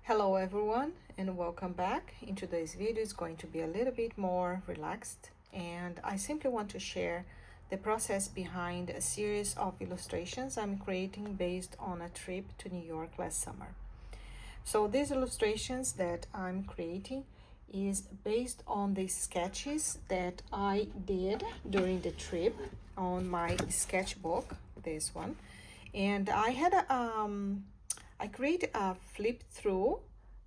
Hello everyone and welcome back. In today's video is going to be a little bit more relaxed, and I simply want to share the process behind a series of illustrations I'm creating based on a trip to New York last summer. So these illustrations that I'm creating is based on the sketches that I did during the trip on my sketchbook, this one. And I created a flip through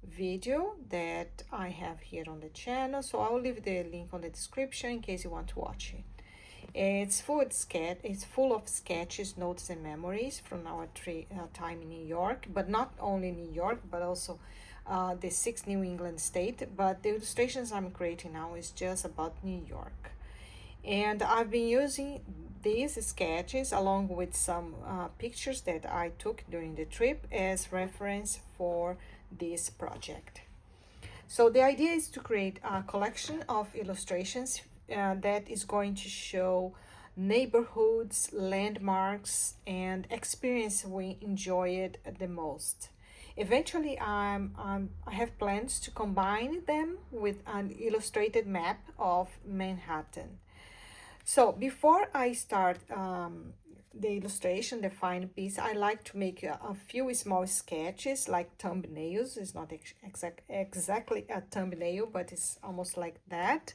video that I have here on the channel, so I'll leave the link on the description in case you want to watch it. It's full of sketches, notes, and memories from our time in New York, but not only New York, but also the six New England state. But the illustrations I'm creating now is just about New York. And I've been using these sketches along with some pictures that I took during the trip as reference for this project. So the idea is to create a collection of illustrations that is going to show neighborhoods, landmarks, and experience we enjoy it the most. Eventually, I have plans to combine them with an illustrated map of Manhattan. So before I start the illustration, the fine piece, I like to make a few small sketches like thumbnails. It's not exactly a thumbnail, but it's almost like that,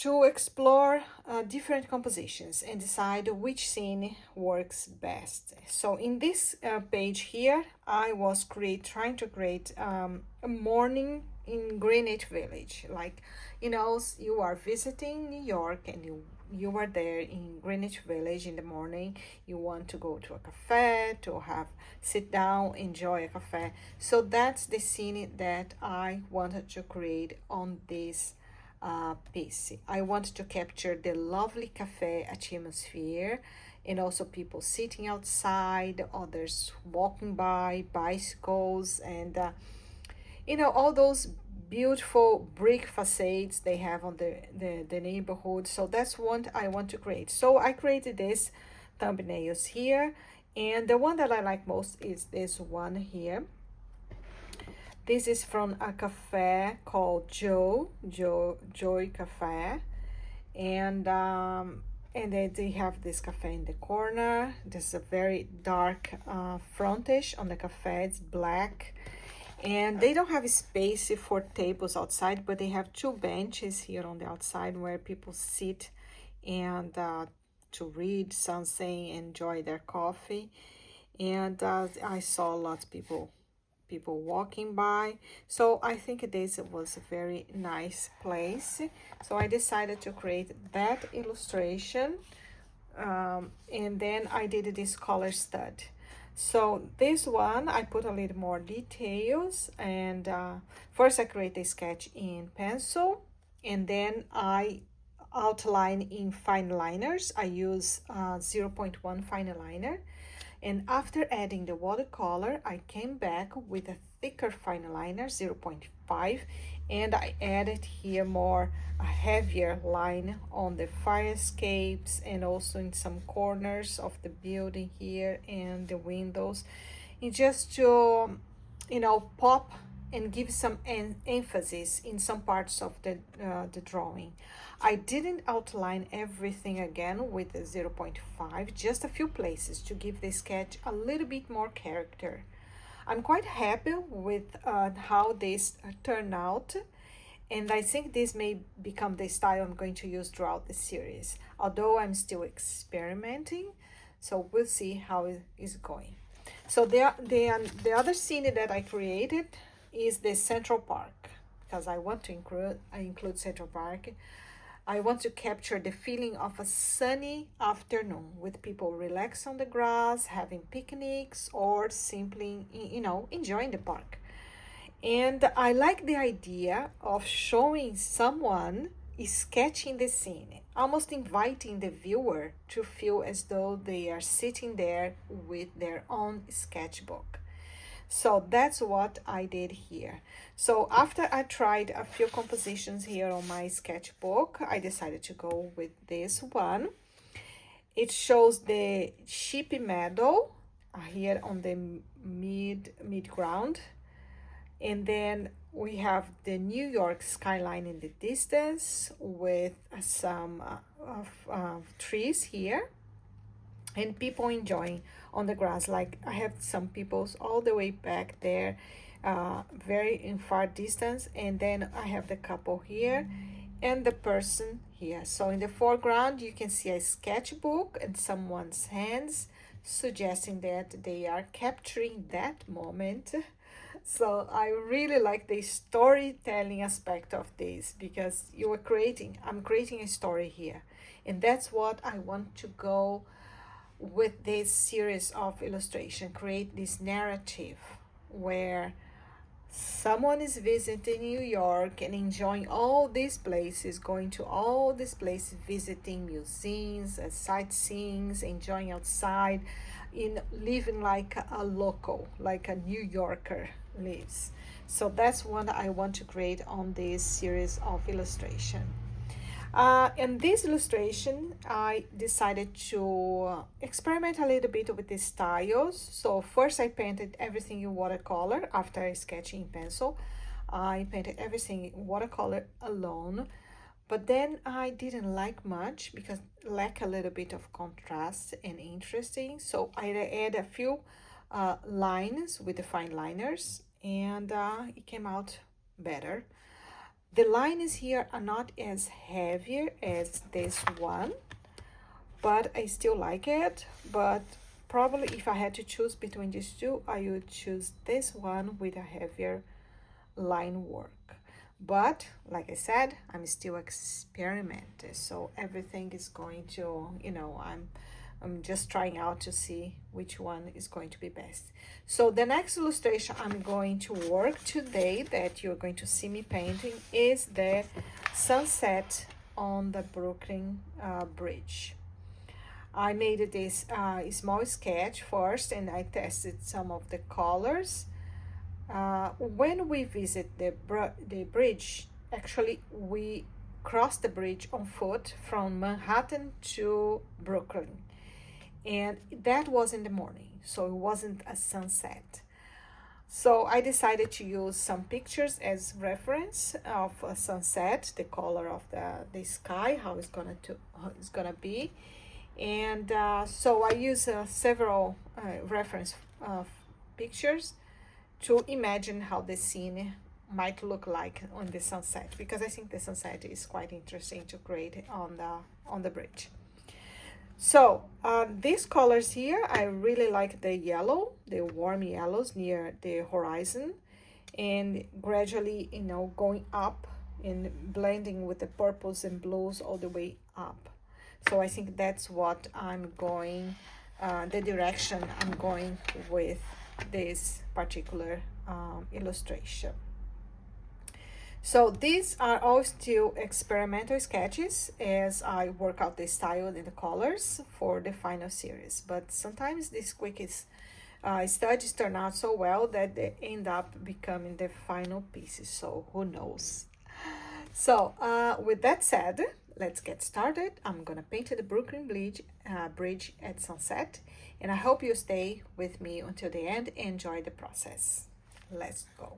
to explore different compositions and decide which scene works best. So in this page here, I was trying to create a morning in Greenwich Village. Like, you are visiting New York and you are there in Greenwich Village in the morning. You want to go to a cafe to sit down, enjoy a cafe. So that's the scene that I wanted to create on this piece. I want to capture the lovely cafe atmosphere, and also people sitting outside, others walking by, bicycles, and all those beautiful brick facades they have on the neighborhood. So that's what I want to create. So I created this thumbnails here, and the one that I like most is this one here. This is from a cafe called Joy Cafe, and then they have this cafe in the corner. There's a very dark frontage on the cafe. It's black, and they don't have space for tables outside, but they have two benches here on the outside where people sit and to read something, enjoy their coffee. And I saw lots of people walking by, so I think this was a very nice place. So I decided to create that illustration, and then I did this color stud. So this one I put a little more details, and first I create a sketch in pencil, and then I outline in fine liners. I use 0.1 fine liner. And after adding the watercolor, I came back with a thicker fine liner, 0.5, and I added here a heavier line on the fire escapes and also in some corners of the building here and the windows, and just to, pop and give some emphasis in some parts of the drawing. I didn't outline everything again with the 0.5, just a few places to give the sketch a little bit more character. I'm quite happy with how this turned out, and I think this may become the style I'm going to use throughout the series, although I'm still experimenting, so we'll see how it is going. So the other scene that I created is the Central Park, because I want to include Central Park. I want to capture the feeling of a sunny afternoon with people relaxed on the grass, having picnics, or simply, enjoying the park. And I like the idea of showing someone sketching the scene, almost inviting the viewer to feel as though they are sitting there with their own sketchbook. So that's what I did here. So after I tried a few compositions here on my sketchbook, I decided to go with this one. It shows the sheepy meadow here on the mid ground, And then we have the New York skyline in the distance with some trees here and people enjoying on the grass. Like I have some people all the way back there, very in far distance, and then I have the couple here and the person here. So in the foreground you can see a sketchbook and someone's hands, suggesting that they are capturing that moment. So I really like the storytelling aspect of this, because I'm creating a story here, and that's what I want to go with this series of illustration, create this narrative where someone is visiting New York and enjoying all these places, going to all these places, visiting museums, sightseeing, enjoying outside, in living like a local, like a New Yorker lives. So that's what I want to create on this series of illustration. In this illustration, I decided to experiment a little bit with the styles. So first I painted everything in watercolor after sketching in pencil. I painted everything in watercolor alone, but then I didn't like much because lack a little bit of contrast and interesting. So I add a few lines with the fine liners, and it came out better. The lines here are not as heavy as this one, but I still like it. But probably if I had to choose between these two, I would choose this one with a heavier line work. But like I said, I'm still experimenting, so everything is going to, I'm just trying out to see which one is going to be best. So the next illustration I'm going to work today, that you're going to see me painting, is the sunset on the Brooklyn Bridge. I made this small sketch first, and I tested some of the colors. When we visit the bridge, actually we crossed the bridge on foot from Manhattan to Brooklyn, and that was in the morning, so it wasn't a sunset. So I decided to use some pictures as reference of a sunset, the color of the sky, how it's gonna be. And so I use several reference pictures to imagine how the scene might look like on the sunset, because I think the sunset is quite interesting to create on the bridge. So these colors here, I really like the yellow, the warm yellows near the horizon, and gradually, going up and blending with the purples and blues all the way up. So I think that's what I'm going, the direction I'm going with this particular illustration. So these are all still experimental sketches as I work out the style and the colors for the final series. But sometimes these quick studies turn out so well that they end up becoming the final pieces. So who knows? So with that said, let's get started. I'm gonna paint the Brooklyn Bridge at sunset, and I hope you stay with me until the end and enjoy the process. Let's go.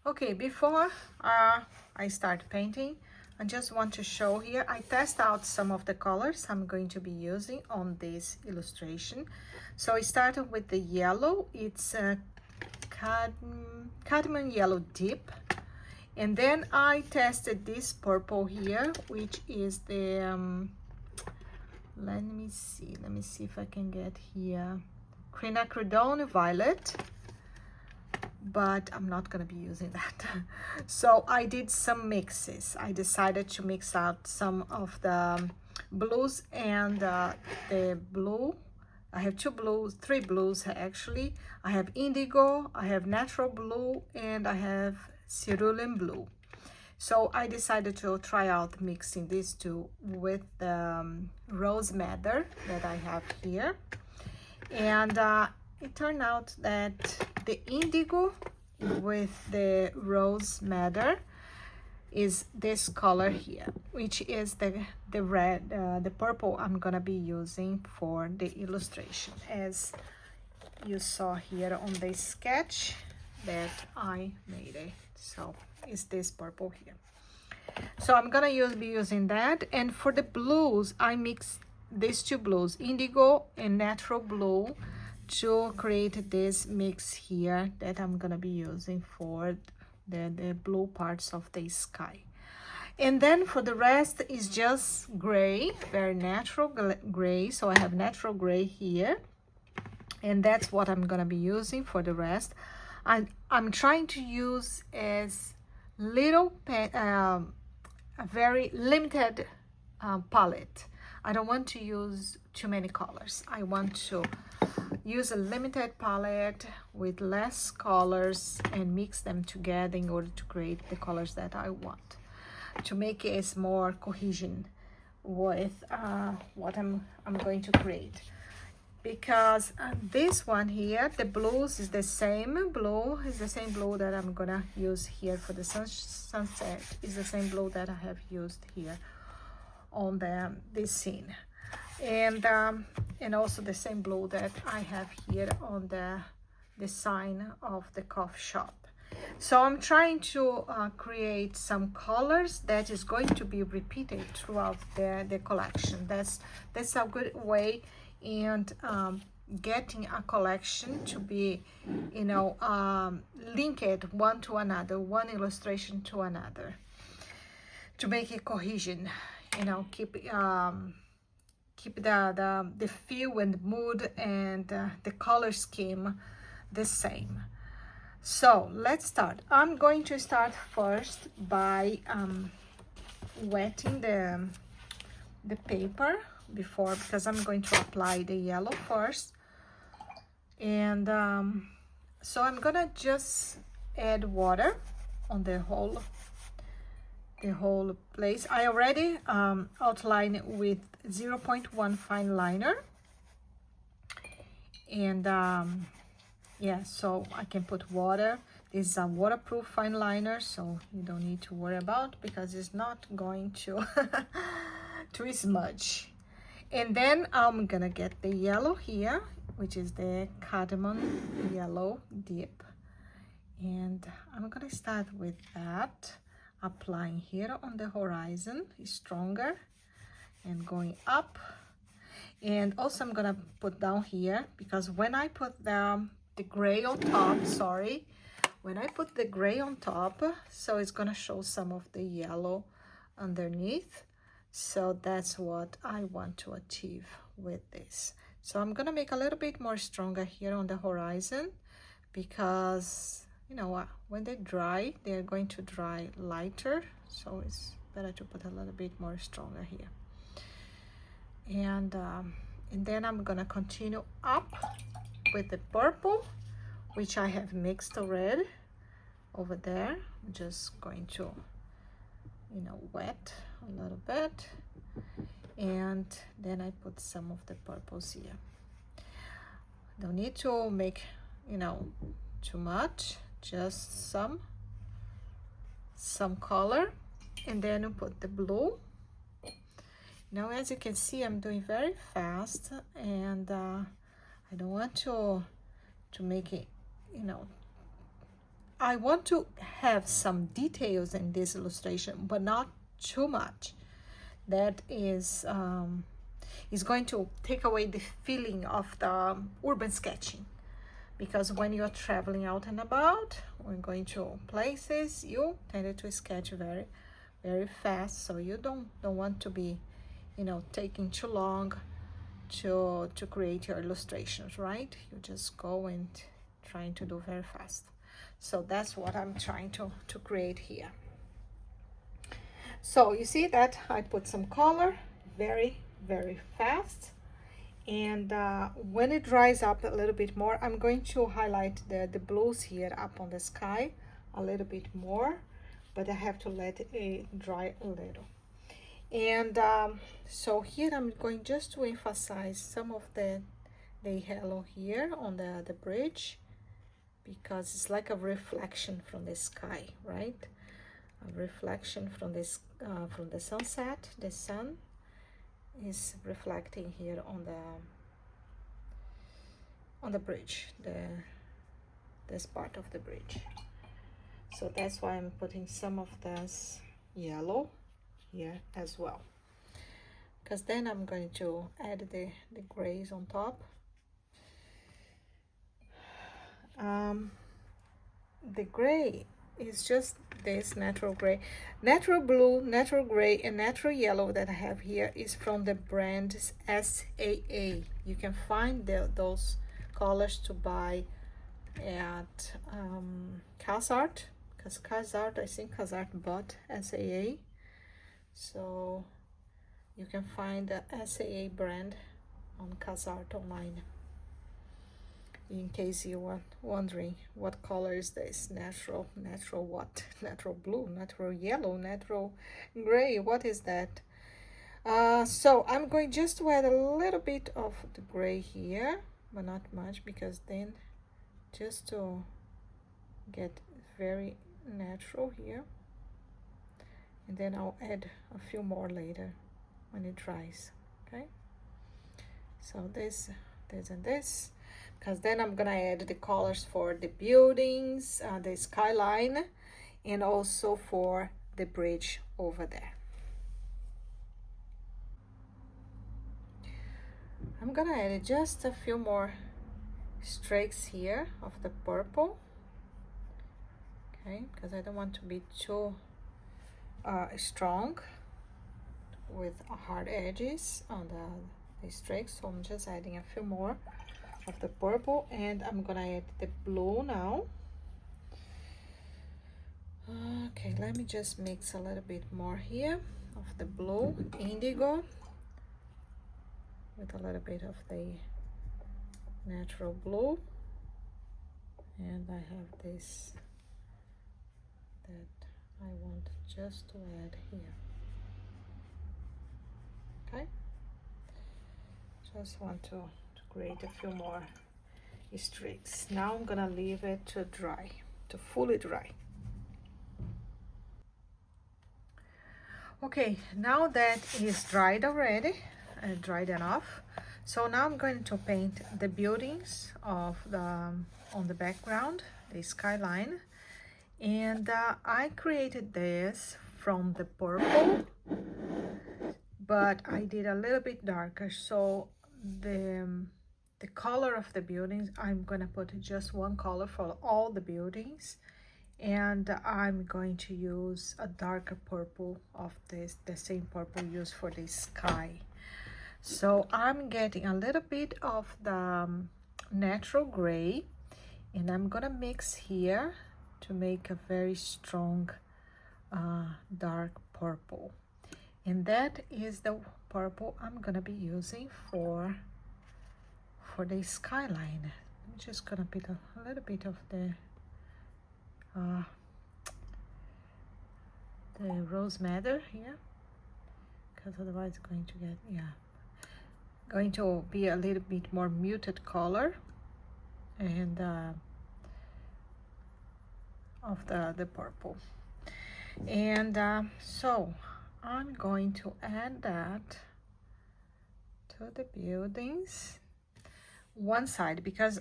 Okay, before I start painting, I just want to show here, I test out some of the colors I'm going to be using on this illustration. So I started with the yellow. It's a cadmium yellow deep, and then I tested this purple here, which is the let me see if I can get here, quinacridone violet, but I'm not gonna be using that. So I did some mixes. I decided to mix out some of the blues and the blue. I have three blues actually. I have indigo, I have natural blue, and I have cerulean blue. So I decided to try out mixing these two with the rose madder that I have here. And it turned out that the indigo with the rose madder is this color here. which is the red, the purple I'm gonna be using for the illustration, as you saw here on the sketch that I made it. So it's this purple here. So I'm gonna be using that. And for the blues, I mix these two blues, indigo and natural blue, to create this mix here that I'm gonna be using for the blue parts of the sky. And then for the rest is just gray, very natural gray. So I have natural gray here, and that's what I'm gonna be using for the rest. I'm trying to use as little a very limited palette. I don't want to use too many colors. I want to use a limited palette with less colors and mix them together in order to create the colors that I want, to make it more cohesion with what I'm going to create. Because this one here, the blues is the same blue, that I'm gonna use here for the sunset, is the same blue that I have used here on this scene, and also the same blue that I have here on the sign of the coffee shop. So I'm trying to create some colors that is going to be repeated throughout the collection. That's a good way, and getting a collection to be, you know, linked one to another, one illustration to another, to make it cohesion, you know, keep the feel and mood and the color scheme the same. So let's start. I'm going to start first by wetting the paper before, because I'm going to apply the yellow first. And so I'm gonna just add water on the whole place. I already outlined with 0.1 fine liner, and yeah, so I can put water. This is a waterproof fine liner, so you don't need to worry about, because it's not going to to smudge. And then I'm gonna get the yellow here, which is the cardamom yellow dip, and I'm gonna start with that, applying here on the horizon, stronger, and going up. And also I'm gonna put down here, because when I put the gray on top, when I put the gray on top, so it's gonna show some of the yellow underneath. So that's what I want to achieve with this. So I'm gonna make a little bit more stronger here on the horizon, because, you know, when they dry, they're going to dry lighter. So it's better to put a little bit more stronger here. And then I'm gonna continue up with the purple, which I have mixed already over there. I'm just going to, you know, wet a little bit, and then I put some of the purples here. Don't need to make, you know, too much, just some color, and then you put the blue. Now, as you can see, I'm doing very fast, and I don't want to make it, you know, I want to have some details in this illustration, but not too much. That is going to take away the feeling of the urban sketching, because when you're traveling out and about, when going to places, you tend to sketch very, very fast. So you don't want to be, you know, taking too long to create your illustrations, right? You just go and trying to do very fast. So that's what I'm trying to create here. So you see that I put some color very, very fast, and when it dries up a little bit more, I'm going to highlight the blues here up on the sky a little bit more, but I have to let it dry a little. And so here I'm going just to emphasize some of the yellow here on the bridge, because it's like a reflection from the sky, right? A reflection from this from the sunset. The sun is reflecting here on the bridge, this part of the bridge. So that's why I'm putting some of this yellow here as well, because then I'm going to add the grays on top. The gray is just this natural gray. Natural blue, natural gray, and natural yellow that I have here is from the brand SAA. You can find those colors to buy at Casart, because Casart, I think Casart bought SAA. So you can find the SAA brand on Casart online, in case you are wondering what color is this. Natural what? Natural blue, natural yellow, natural gray, what is that? So I'm going just to add a little bit of the gray here, but not much, because then just to get very natural here, and then I'll add a few more later when it dries. Okay, so this and this, because then I'm gonna add the colors for the buildings, the skyline, and also for the bridge over there. I'm gonna add just a few more streaks here of the purple, okay, because I don't want to be too strong with hard edges on the streaks, so I'm just adding a few more of the purple, and I'm gonna add the blue now. Okay, let me just mix a little bit more here of the blue indigo with a little bit of the natural blue, and I have this that I want just to add here. Okay, just want to create a few more streaks. Now I'm gonna leave it to dry, to fully dry. Okay, now that is dried already, dried enough. So now I'm going to paint the buildings of on the background, the skyline, and I created this from the purple, but I did a little bit darker. So the color of the buildings, I'm gonna put just one color for all the buildings, and I'm going to use a darker purple of this, the same purple used for the sky. So I'm getting a little bit of the natural gray, and I'm gonna mix here to make a very strong dark purple, and that is the purple I'm gonna be using for the skyline. I'm just gonna put a little bit of the rose madder here, because otherwise it's going to get, going to be a little bit more muted color, and of the purple. And so I'm going to add that to the buildings one side, because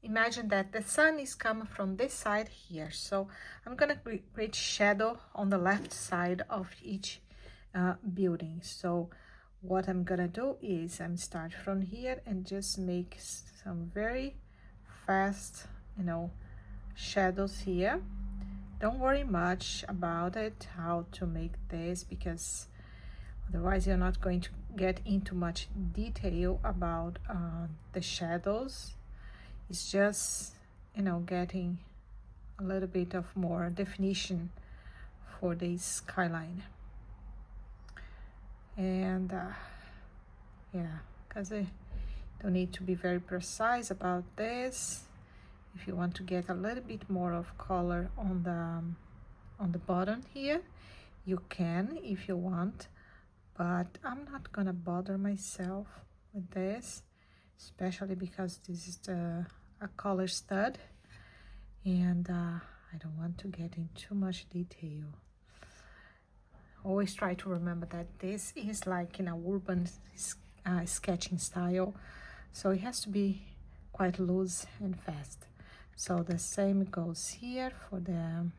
imagine that the sun is coming from this side here, so I'm gonna create shadow on the left side of each building. So what I'm gonna do is I'm start from here and just make some very fast, shadows here. Don't worry much about it, how to make this, because otherwise you're not going to get into much detail about the shadows. It's just, getting a little bit of more definition for the skyline. And because I don't need to be very precise about this. If you want to get a little bit more of color on the bottom here, you can if you want, but I'm not gonna bother myself with this, especially because this is a color stud, and I don't want to get in too much detail. always try to remember that this is like in a urban sketching style, so it has to be quite loose and fast. So the same goes here for the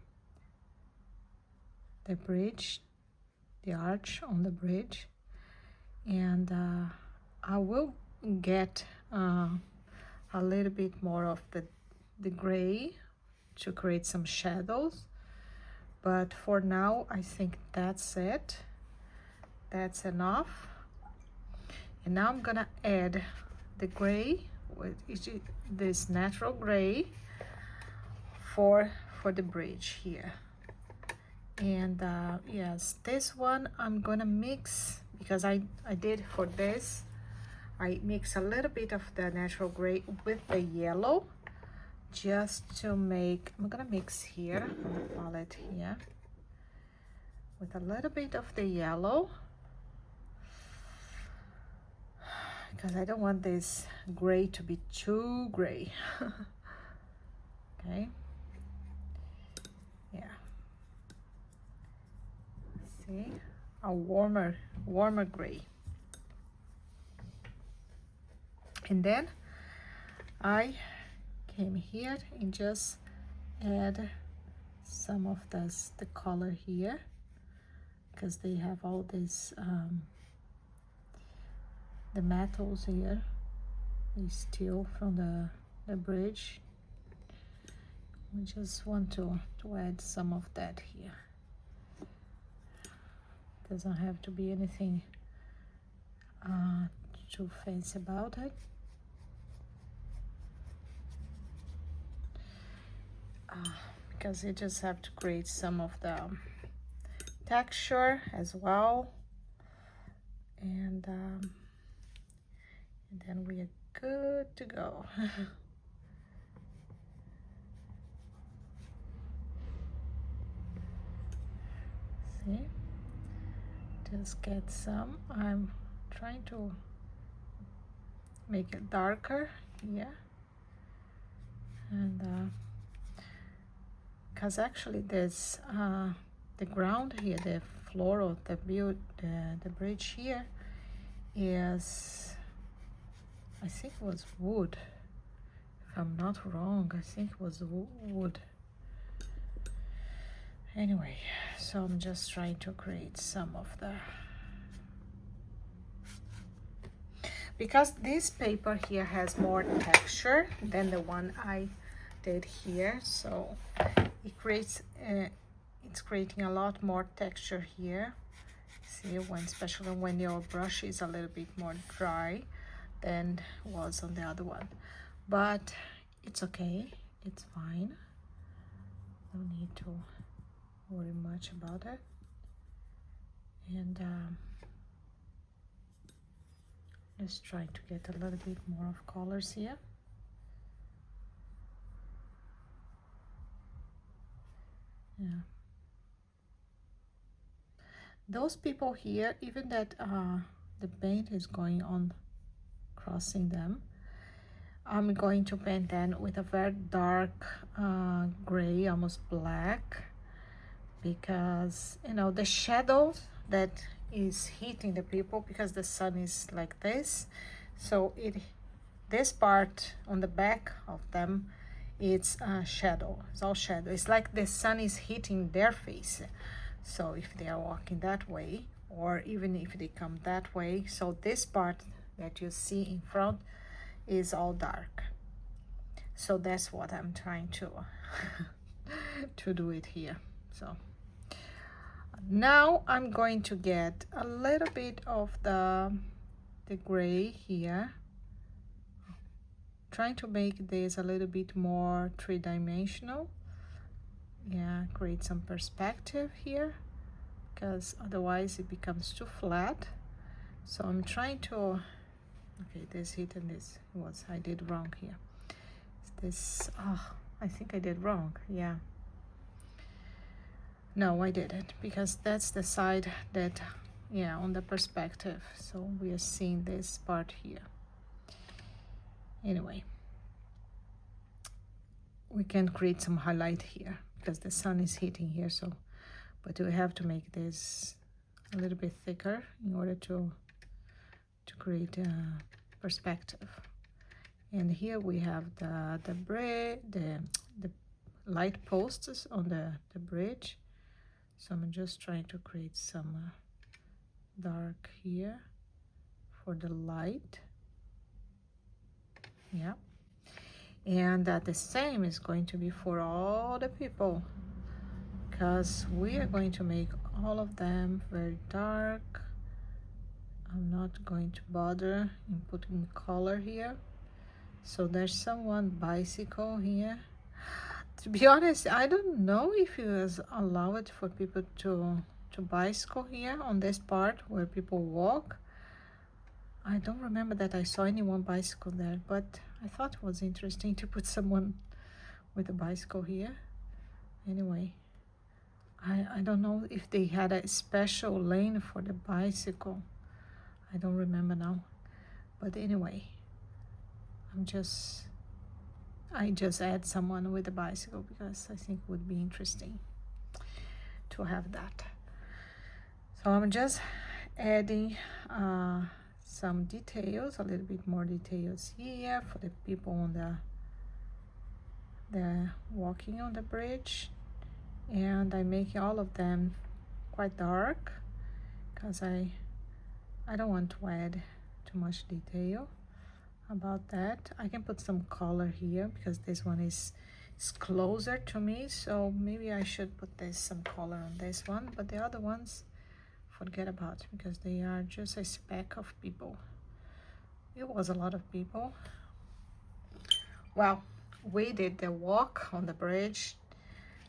bridge, the arch on the bridge. And I will get a little bit more of the gray to create some shadows, but for now I think that's it. That's enough. And now I'm gonna add the gray with this natural gray for the bridge here. And yes, this one I'm gonna mix, because I did for this, I mix a little bit of the natural gray with the yellow just to make, I'm gonna mix here on the palette here with a little bit of the yellow, because I don't want this gray to be too gray. Okay, yeah, see, a warmer gray. And then I came here and just add some of the color here, because they have all this the metals here, the steel from the bridge. We just want to add some of that here. Doesn't have to be anything too fancy about it. Because you just have to create some of the texture as well, and then we are good to go. See, just get some. I'm trying to make it darker here, and because actually there's the ground here, the floor of the bridge here is, I think it was wood, if I'm not wrong. I think it was wood. Anyway, so I'm just trying to create some of the, because this paper here has more texture than the one I did here, so it creates it's creating a lot more texture here. See, especially when your brush is a little bit more dry than was on the other one, but it's okay, it's fine. No need to worry much about it. And let's try to get a little bit more of colors here. Yeah, those people here, even that the paint is going on crossing them, I'm going to paint them with a very dark gray, almost black, because you know the shadow that is hitting the people, because the sun is like this, so this part on the back of them, it's shadow. It's all shadow. It's like the sun is hitting their face. So if they are walking that way, or even if they come that way, so this part that you see in front is all dark. So that's what I'm trying to to do it here. So now I'm going to get a little bit of the gray here, trying to make this a little bit more three-dimensional. Yeah, create some perspective here, because otherwise it becomes too flat. So I'm trying to, okay, this hit and this was, I did wrong here. This, I think I did wrong, yeah. No, I didn't, because that's the side that, yeah, on the perspective. So we are seeing this part here. Anyway, we can create some highlight here because the sun is hitting here, so, but we have to make this a little bit thicker in order to create a perspective. And here we have the light posts on the bridge. So I'm just trying to create some dark here for the light. Yeah. And the same is going to be for all the people, because we are going to make all of them very dark. I'm not going to bother in putting color here. So there's someone bicycle here. To be honest, I don't know if it was allowed for people to bicycle here on this part where people walk. I don't remember that I saw anyone bicycle there, but I thought it was interesting to put someone with a bicycle here. Anyway, I don't know if they had a special lane for the bicycle. I don't remember now. But anyway, I just add someone with a bicycle because I think it would be interesting to have that. So I'm just adding some details, a little bit more details here for the people on the walking on the bridge. And I make all of them quite dark because I don't want to add too much detail about that. I can put some color here because this one is closer to me, so maybe I should put some color on this one, but the other ones forget about because they are just a speck of people. It was a lot of people. Well, we did the walk on the bridge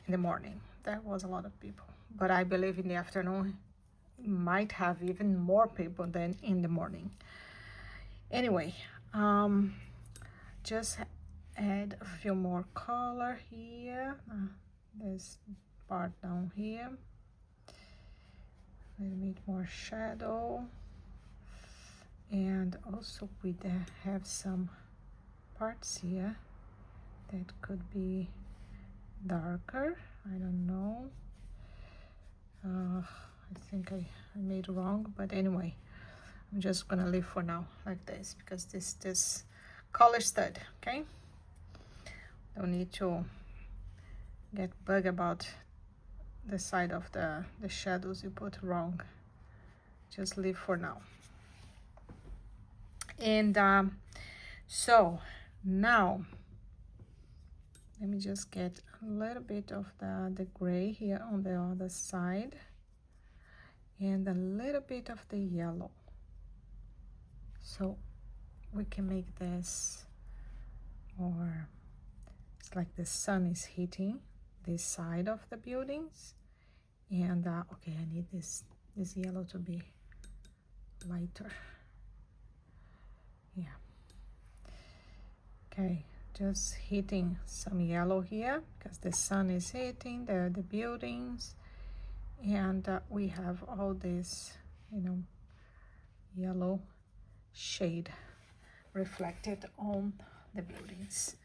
in the morning. That was a lot of people, but I believe in the afternoon might have even more people than in the morning. Anyway, just add a few more color here. This part down here, a little bit more shadow, and also we have some parts here that could be darker. I don't know. I think I made wrong, but anyway, I'm just gonna leave for now like this because this color stud, okay? Don't need to get bug about the side of the shadows you put wrong. Just leave for now. And so now let me just get a little bit of the gray here on the other side and a little bit of the yellow, so we can make this more, it's like the sun is hitting this side of the buildings. And okay, I need this yellow to be lighter. Yeah, okay, just hitting some yellow here because the sun is hitting the buildings, and we have all this, you know, yellow shade reflected on the buildings.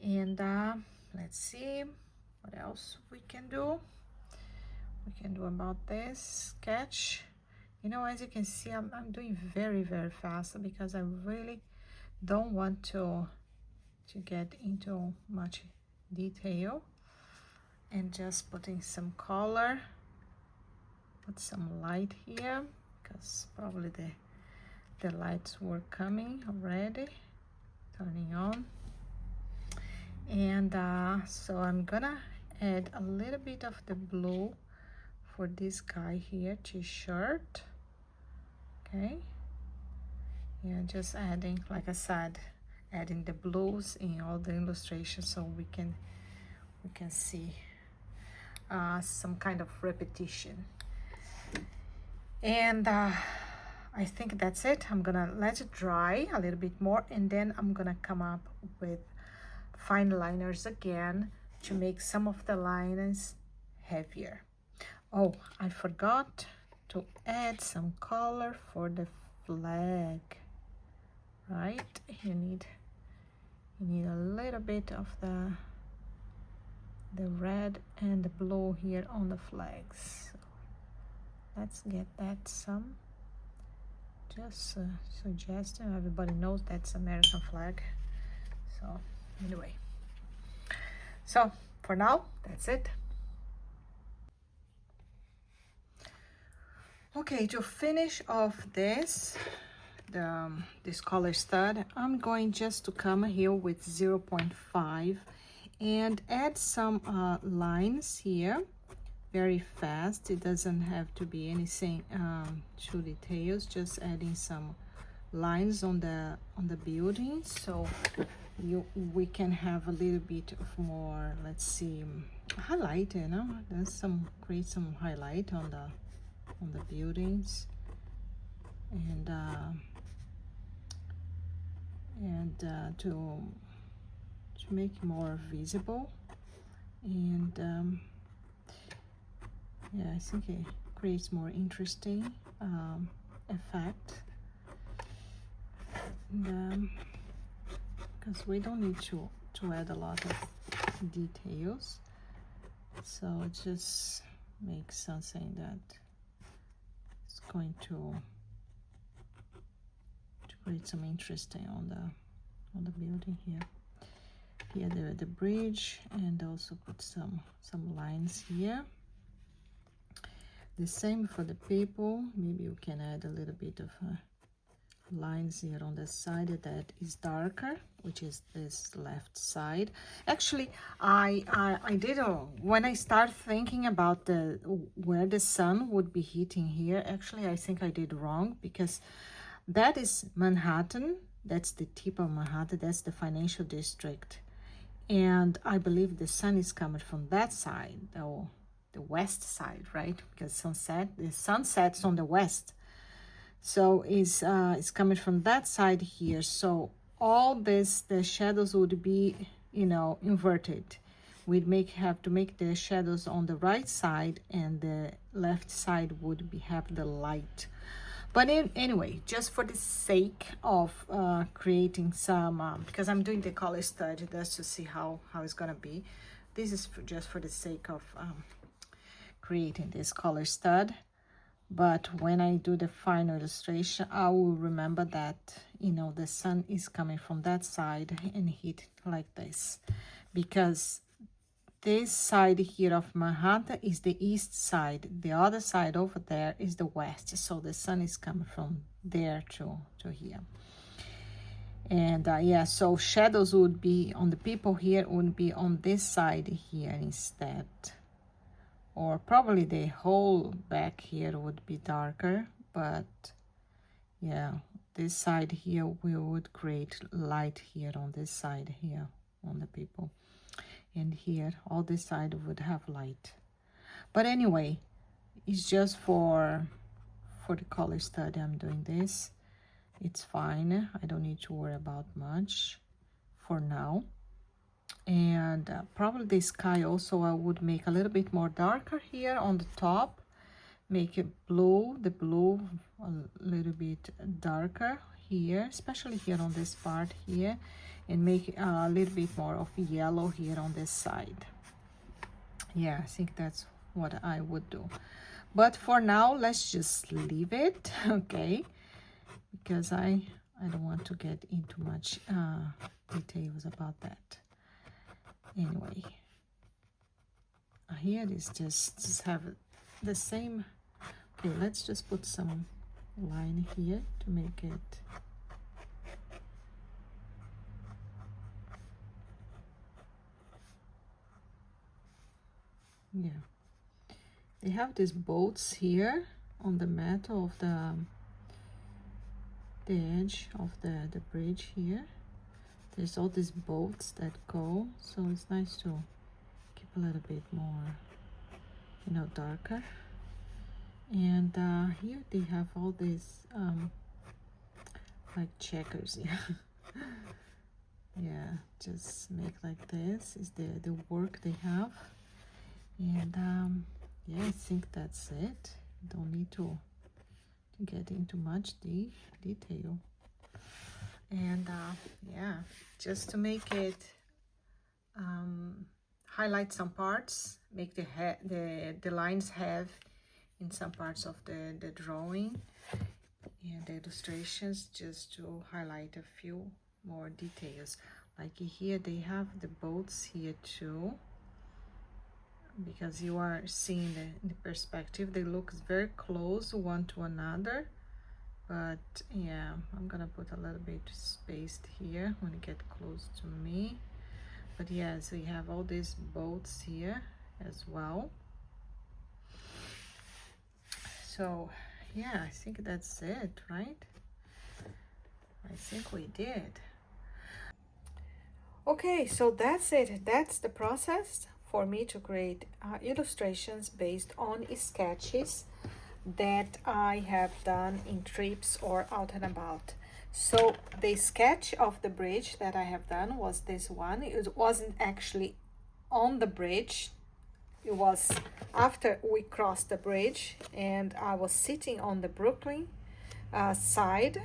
And let's see what else we can do. We can do about this sketch. You know, as you can see, I'm doing very fast because I really don't want to get into much detail, and just putting some color, put some light here because probably the lights were coming already, turning on. And so I'm gonna add a little bit of the blue for this guy here, t-shirt. Okay, yeah, just adding, like I said, adding the blues in all the illustrations so we can see some kind of repetition. And I think that's it. I'm gonna let it dry a little bit more, and then I'm gonna come up with fine liners again to make some of the lines heavier. Oh, I forgot to add some color for the flag, right? You need a little bit of the red and the blue here on the flags. So let's get that some. Just suggesting, everybody knows that's American flag. So anyway, so for now, that's it. Okay, to finish off this, this color stud, I'm going just to come here with 0.5 and add some lines here very fast. It doesn't have to be anything too details, just adding some lines on the building, so we can have a little bit of more, let's see, highlight, you know, there's some, create some highlight on the buildings, and to make it more visible, and yeah, I think it creates more interesting effect, and because we don't need to add a lot of details, so it just makes something that is going to create some interesting on the building here. Here the bridge, and also put some lines here. The same for the people. Maybe you can add a little bit of lines here on the side that is darker, which is this left side. Actually, I did when I start thinking about where the sun would be hitting here, actually I think I did wrong, because that is Manhattan. That's the tip of Manhattan. That's the financial district, and I believe the sun is coming from that side, though, the west side, right? Because the sun sets on the west, so it's coming from that side here. So all this, the shadows would be, you know, inverted. We'd have to make the shadows on the right side, and the left side would have the light. But anyway, just for the sake of creating some, because I'm doing the color study just to see how it's gonna be. This is just for the sake of creating this color stud. But when I do the final illustration, I will remember that, you know, the sun is coming from that side and hit like this, because this side here of Manhattan is the east side. The other side over there is the west. So the sun is coming from there to here. And yeah, so shadows would be on the people here, would be on this side here instead. Or probably the whole back here would be darker. But yeah, this side here, we would create light here on this side here on the people. And here, all this side would have light. But anyway, it's just for the color study I'm doing this. It's fine. I don't need to worry about much for now. And probably the sky also, I would make a little bit more darker here on the top. Make it blue, the blue a little bit darker here, especially here on this part here. And make a little bit more of yellow here on this side. Yeah, I think that's what I would do. But for now, let's just leave it, okay? Because I don't want to get into much details about that. Anyway, here is just have the same. Okay, let's just put some line here to make it. Yeah, they have these bolts here on the metal of the edge of the bridge here. There's all these bolts that go, so it's nice to keep a little bit more, you know, darker. And here they have all these like checkers. Yeah. Yeah, just make like this is the work they have. And yeah, I think that's it. Don't need to get into much detail. And yeah, just to make it highlight some parts, make the lines have in some parts of the drawing and the illustrations, just to highlight a few more details. Like here they have the boats here too, because you are seeing the perspective. They look very close one to another, but yeah, I'm gonna put a little bit spaced here when it get close to me. But yes, we have all these boats here as well. So yeah, I think that's it, right? I think we did. Okay, so that's it. That's the process for me to create illustrations based on sketches that I have done in trips or out and about. So the sketch of the bridge that I have done was this one. It wasn't actually on the bridge. It was after we crossed the bridge, and I was sitting on the Brooklyn side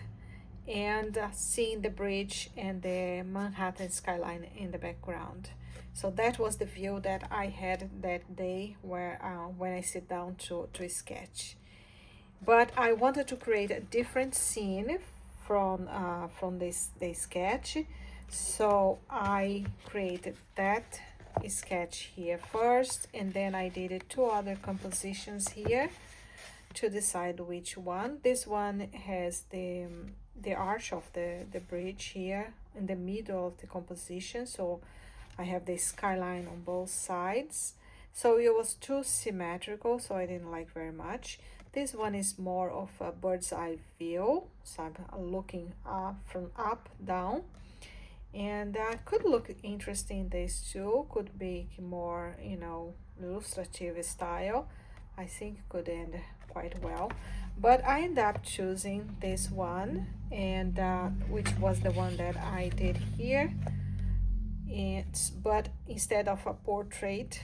and seeing the bridge and the Manhattan skyline in the background. So that was the view that I had that day where when I sit down to sketch. But I wanted to create a different scene from this sketch, so I created that sketch here first, and then I did two other compositions here to decide which one. This one has the arch of the bridge here in the middle of the composition, so I have the skyline on both sides. So it was too symmetrical, so I didn't like very much. This one is more of a bird's eye view, so I'm looking from up down, and could look interesting. This too could be more, you know, illustrative style. I think could end quite well, but I ended up choosing this one, and which was the one that I did here. But instead of a portrait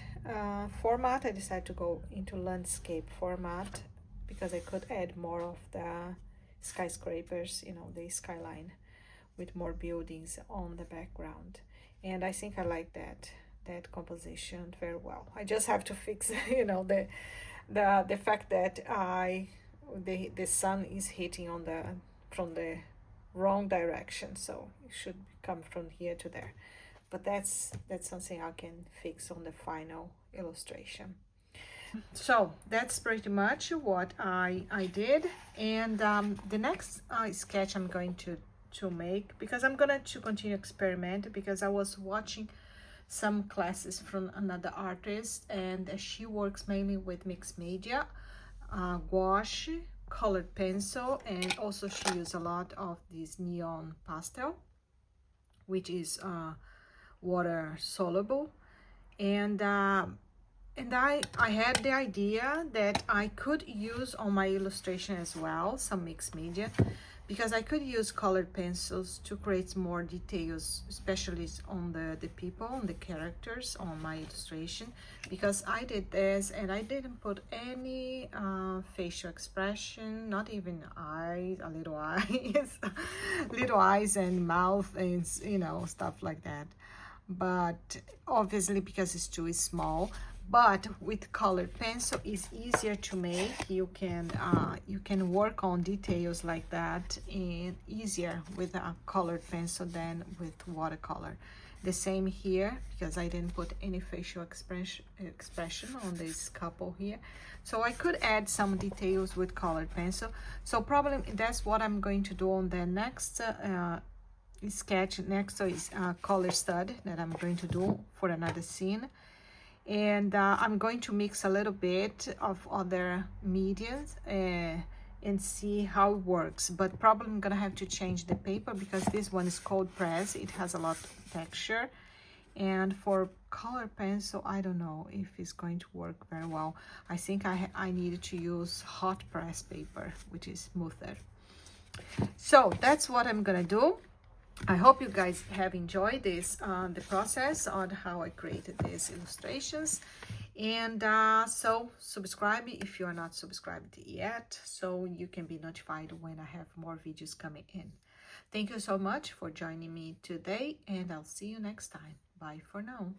format, I decided to go into landscape format because I could add more of the skyscrapers, you know, the skyline with more buildings on the background. And I think I like that composition very well. I just have to fix, you know, the fact that the sun is hitting on from the wrong direction, so it should come from here to there. But that's something I can fix on the final illustration. So that's pretty much what I did. And the next sketch I'm going to make, because I'm going to continue experiment, because I was watching some classes from another artist, and she works mainly with mixed media, gouache, colored pencil, and also she uses a lot of this neon pastel, which is water soluble. And I had the idea that I could use on my illustration as well some mixed media, because I could use colored pencils to create more details, especially on the people, on the characters on my illustration, because I did this and I didn't put any facial expression, not even eyes, little eyes, little eyes and mouth and, you know, stuff like that. But obviously because it's too small. But with colored pencil, it's easier to make. You can work on details like that and easier with a colored pencil than with watercolor. The same here, because I didn't put any facial expression on this couple here, so I could add some details with colored pencil. So probably that's what I'm going to do on the next sketch. Next is color stud that I'm going to do for another scene. And I'm going to mix a little bit of other mediums and see how it works. But probably I'm gonna have to change the paper, because this one is cold press. It has a lot of texture. And for color pencil, I don't know if it's going to work very well. I think I needed to use hot press paper, which is smoother. So that's what I'm gonna do. I hope you guys have enjoyed this, the process on how I created these illustrations. And so subscribe if you are not subscribed yet, so you can be notified when I have more videos coming in. Thank you so much for joining me today, and I'll see you next time. Bye for now.